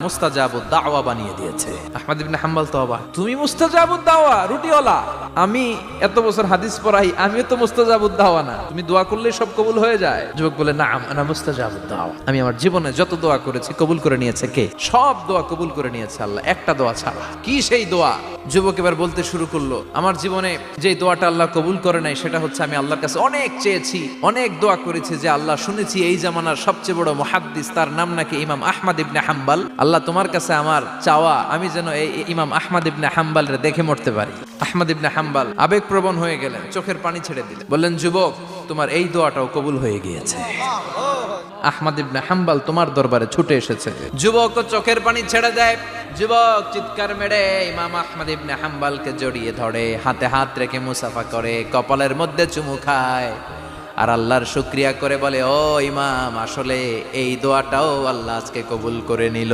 মুস্তাজাবুদ দাওয়া বানিয়ে দিয়েছে। আহমদ ইবনে হাম্বল তো অবাক, তুমি মুস্তাজাবুদ দাওয়া রুটিওয়ালা, আমি এত বছর হাদিস পড়াই, আমিও তো মুস্তাজাবুদ দাওয়া না, তুমি দোয়া করলেই সব কবুল হয়ে যায়? যুবক বলে, নাম আনা মুস্তাজাবুদ দাওয়া, আমি আমার জীবনে যত দোয়া করেছি কবুল করে নিয়েছে কে? সব দোয়া কবুল করে নিয়েছে আল্লাহ, একটা দোয়া ছাড়া। কি সেই দোয়া? যুবক এবার বলতে শুরু করলো, আমার জীবনে যে দোয়াটা আল্লাহ কবুল করে নাই সেটা হচ্ছে আমি আল্লাহর কাছে অনেক চেয়েছি, অনেক দোয়া করেছি, যে আল্লাহ শুনেছি এই জামানার সবচেয়ে বড় মুহাদ্দিস, তার নাম নাকি ইমাম আহমদ ইবনে হাম্বল, আল্লাহ তোমার কাছে আমার চাওয়া আমি যেন এই ইমাম আহমদ ইবনে হাম্বলের দেখে মরতে পারি। আহমদ ইবনে হাম্বল আবেগপ্রবণ হয়ে গেলেন, চোখের পানি ছেড়ে দিলেন, বললেন, যুবক তোমার এই দোয়াটাও কবুল হয়ে গিয়েছে, আহমদ ইবনে হাম্বল তোমার দরবারে ছুটে এসেছে। যুবক চোখের পানি ছেড়ে দেয়, যুবক চিৎকার মেরে ইমাম আহমদ ইবনে হাম্বলকে জড়িয়ে ধরে, হাতে হাত রেখে মুসাফা করে, কপালের মধ্যে চুমু খায় আর আল্লাহর শুকরিয়া করে বলে, ও ইমাম, আসলে এই দোয়াটাও আল্লাহ আজকে কবুল করে নিল।